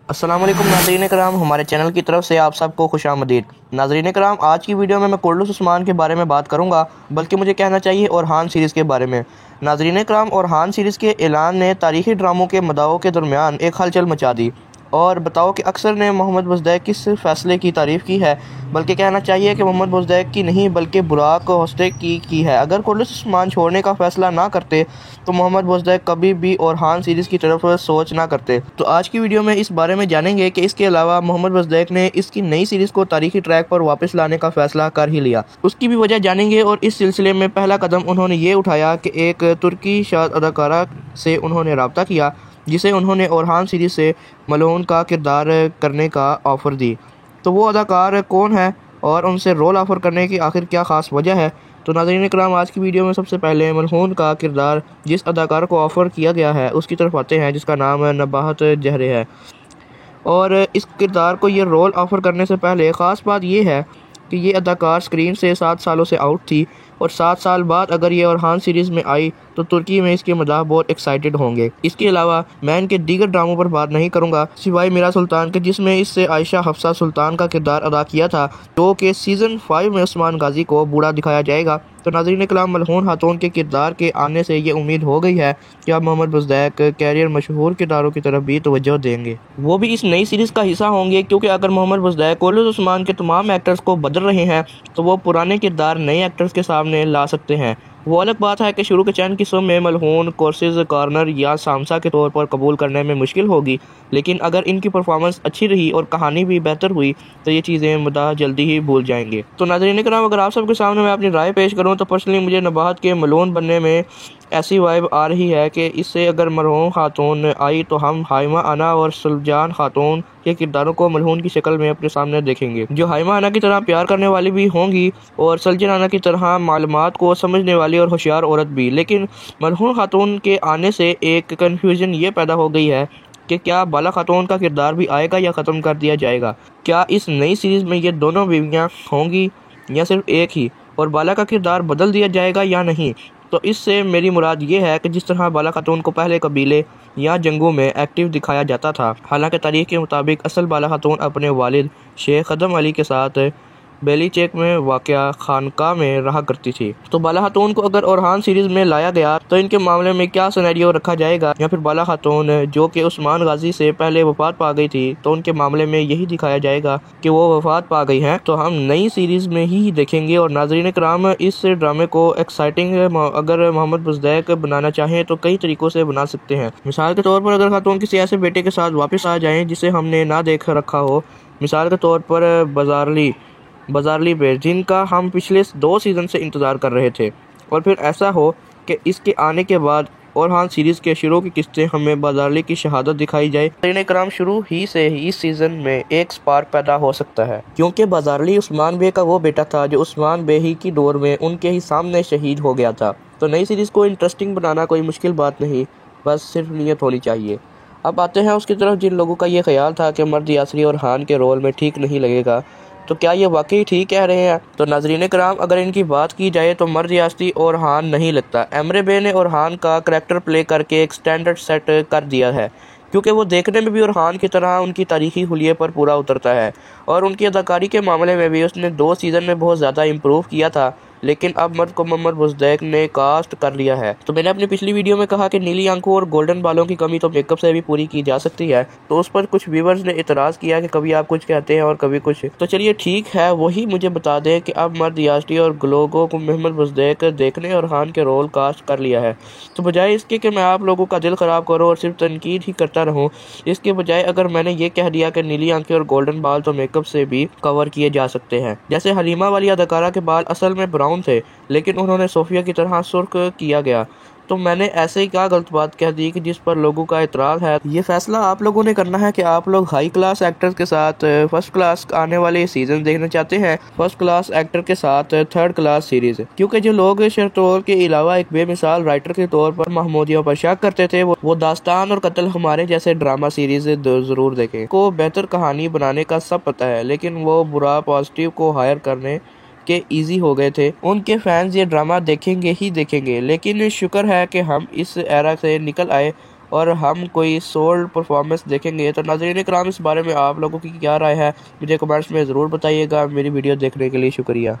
अस्सलाम वालेकुम नाज़रीन कराम, हमारे चैनल की तरफ से आप सबको खुशामदीद। नाज़रीन कराम, आज की वीडियो में मैं कुर्लुस उस्मान के बारे में बात करूंगा, बल्कि मुझे कहना चाहिए ओरहान सीरीज़ के बारे में। नाज़रीन कराम, ओरहान सीरीज़ के ऐलान ने तारीख़ी ड्रामों के मदाओं के दरमियान एक हलचल मचा दी। और बताओ कि अक्सर ने मोहम्मद बुज़दैक किस फ़ैसले की तारीफ़ की है, बल्कि कहना चाहिए कि मोहम्मद बुज़दैक की नहीं बल्कि बुराक होस्टे की है। अगर कुर्लुस उस्मान छोड़ने का फ़ैसला ना करते तो मोहम्मद बुज़दैक कभी भी ओरहान सीरीज़ की तरफ सोच ना करते। तो आज की वीडियो में इस बारे में जानेंगे कि इसके अलावा मोहम्मद बुज़दैक ने इसकी नई सीरीज़ को तारीख़ी ट्रैक पर वापस लाने का फ़ैसला कर ही लिया। उसकी भी वजह जानेंगे और इस सिलसिले में पहला कदम उन्होंने ये उठाया कि एक तुर्की शाद अदाकारा से उन्होंने रब्ता किया, जिसे उन्होंने ओरहान सीरीज़ से मलून का किरदार करने का ऑफ़र दी। तो वो अदाकार कौन है और उनसे रोल ऑफ़र करने की आखिर क्या ख़ास वजह है? तो नाज़रीन इकराम, आज की वीडियो में सबसे पहले मलहून का किरदार जिस अदाकार को ऑफ़र किया गया है उसकी तरफ आते हैं, जिसका नाम नबाहत ज़हरे है। और इस किरदार को ये रोल ऑफ़र करने से पहले ख़ास बात यह है कि ये अदाकार स्क्रीन से 7 सालों से आउट थी, और 7 साल बाद अगर ये ओरहान सीरीज़ में आई तो तुर्की में इसके मदाह बहुत एक्साइटेड होंगे। इसके अलावा मैं इनके दीगर ड्रामों पर बात नहीं करूँगा सिवाय मीरा सुल्तान के, जिसमें इससे आयशा हफ्सा सुल्तान का किरदार अदा किया था, जो कि सीज़न 5 में उस्मान गाजी को बूढ़ा दिखाया जाएगा। तो नाज़रीन कलाम, मलहून खातून के किरदार के आने से ये उम्मीद हो गई है कि अब मोहम्मद बुज़दैक कैरियर मशहूर किरदारों की तरफ भी तवज्जो देंगे, वो भी इस नई सीरीज़ का हिस्सा होंगे। क्योंकि अगर मोहम्मद बुज़दैक कुर्लुस उस्मान के तमाम एक्टर्स को बदल रहे हैं तो वो पुराने किरदार नए एक्टर्स के सामने ला सकते हैं। वो अलग बात है कि शुरू के चंद किस्सों में मलहून कोर्सेज कॉर्नर या सामसा के तौर पर कबूल करने में मुश्किल होगी, लेकिन अगर इनकी परफॉर्मेंस अच्छी रही और कहानी भी बेहतर हुई तो ये चीज़ें मुद्दा जल्दी ही भूल जाएंगे। तो नाज़रीन कराम, अगर आप सबके सामने मैं अपनी राय पेश करूँ तो पर्सनली मुझे नबाहत के मलून बनने में ऐसी वाइब आ रही है कि इससे अगर मरहूम खातून आई तो हम हाइमा आना और सुल्जान खातून के किरदारों को मलहून की शक्ल में अपने सामने देखेंगे, जो हाइमा आना की तरह प्यार करने वाली भी होंगी और सुल्जान आना की तरह मालूमात को समझने वाली और होशियार औरत भी। लेकिन मलहून खातून के आने से एक कन्फ्यूजन ये पैदा हो गई है कि क्या बाला खातून का किरदार भी आएगा या ख़त्म कर दिया जाएगा। क्या इस नई सीरीज़ में ये दोनों बीवियाँ होंगी या सिर्फ एक ही, और बाला का किरदार बदल दिया जाएगा या नहीं। तो इससे मेरी मुराद ये है कि जिस तरह बाला खातून को पहले कबीले या जंगों में एक्टिव दिखाया जाता था, हालांकि तारीख के मुताबिक असल बाला खातून अपने वालिद शेख कदम अली के साथ बेली चेक में वाक़या खानका में रहा करती थी। तो बाला खातून को अगर ओरहान सीरीज़ में लाया गया तो इनके मामले में क्या सिनेरियो रखा जाएगा, या फिर बाला खातून जो कि उस्मान गाजी से पहले वफात पा गई थी तो उनके मामले में यही दिखाया जाएगा कि वो वफात पा गई हैं। तो हम नई सीरीज़ में ही देखेंगे। और नाज़रीन कराम, इस ड्रामे को एक्साइटिंग अगर मोहम्मद बुज़दैक बनाना चाहें तो कई तरीक़ों से बना सकते हैं। मिसाल के तौर पर अगर खातून किसी ऐसे बेटे के साथ वापस आ जाएँ जिसे हमने ना देख रखा हो, मिसाल के तौर पर बाजारली पे, जिनका हम पिछले 2 सीज़न से इंतज़ार कर रहे थे, और फिर ऐसा हो कि इसके आने के बाद ओरहान सीरीज़ के शुरू की किस्तें हमें बाजारली की शहादत दिखाई जाए। नाज़रीन कराम, शुरू ही से ही इस सीज़न में एक स्पार्क पैदा हो सकता है, क्योंकि बाजारली उस्मान बे का वो बेटा था जो उस्मान बे ही की दौर में उनके ही सामने शहीद हो गया था। तो नई सीरीज़ को इंटरेस्टिंग बनाना कोई मुश्किल बात नहीं, बस सिर्फ नीयत होनी चाहिए। अब आते हैं उसकी तरफ जिन लोगों का ये ख्याल था कि मर्द यासरी और हान के रोल में ठीक नहीं लगेगा, तो क्या ये वाकई ठीक कह रहे हैं? तो नाज़रीन कराम, अगर इनकी बात की जाए तो मर्द यासरी और हान नहीं लगता। एमरे बे ने और हान का करैक्टर प्ले करके एक स्टैंडर्ड सेट कर दिया है, क्योंकि वो देखने में भी और हान की तरह उनकी तारीखी हुलिये पर पूरा उतरता है, और उनकी अदाकारी के मामले में भी उसने 2 सीज़न में बहुत ज़्यादा इम्प्रूव किया था। लेकिन अब मर्द को मोहम्मद बुज़दैक ने कास्ट कर लिया है। तो मैंने अपनी पिछली वीडियो में कहा कि नीली आंखों और गोल्डन बालों की कमी तो मेकअप से भी पूरी की जा सकती है, तो उस पर कुछ व्यूवर्स ने इतराज़ किया कि कभी आप कुछ कहते हैं और कभी कुछ। तो चलिए ठीक है, वही मुझे बता दें कि अब मर्द यासरी और ग्लोगो को मोहम्मद बुज़दैक देखने और हान के रोल कास्ट कर लिया है। तो बजाय इसके कि मैं आप लोगों का दिल ख़राब करूँ और सिर्फ तनकीद ही करता रहूँ, इसके बजाय अगर मैंने ये कह दिया कि नीली आंखें और गोल्डन बाल तो मेकअप से भी कवर किए जा सकते हैं। जैसे हलीमा वाली अदाकारा के बाल असल में ब्राउन थे, लेकिन उन्होंने सोफिया की तरह सुर्ख किया गया। तो मैंने ऐसे ही क्या गलत बात कह दी कि जिस पर लोगों का इतराज़ है। ये फैसला आप लोगों ने करना है कि आप लोग हाई क्लास एक्टर्स के साथ फर्स्ट क्लास आने वाले सीजन देखना चाहते हैं, फर्स्ट क्लास एक्टर के साथ थर्ड क्लास सीरीज। क्योंकि जो लोग शर्तोल के अलावा एक बेमिसाल राइटर के तौर पर महमूदियों पर शक करते थे, वो दास्तान और कत्ल हमारे जैसे ड्रामा सीरीज जरूर देखें। को बेहतर कहानी बनाने का सब पता है, लेकिन वो बुरा पॉजिटिव को हायर करने के इजी हो गए थे। उनके फैंस ये ड्रामा देखेंगे ही देखेंगे। लेकिन शुक्र है कि हम इस एरा से निकल आए और हम कोई सोल्ड परफॉर्मेंस देखेंगे। तो नाज़रीन इकराम, इस बारे में आप लोगों की क्या राय है मुझे कमेंट्स में ज़रूर बताइएगा। मेरी वीडियो देखने के लिए शुक्रिया।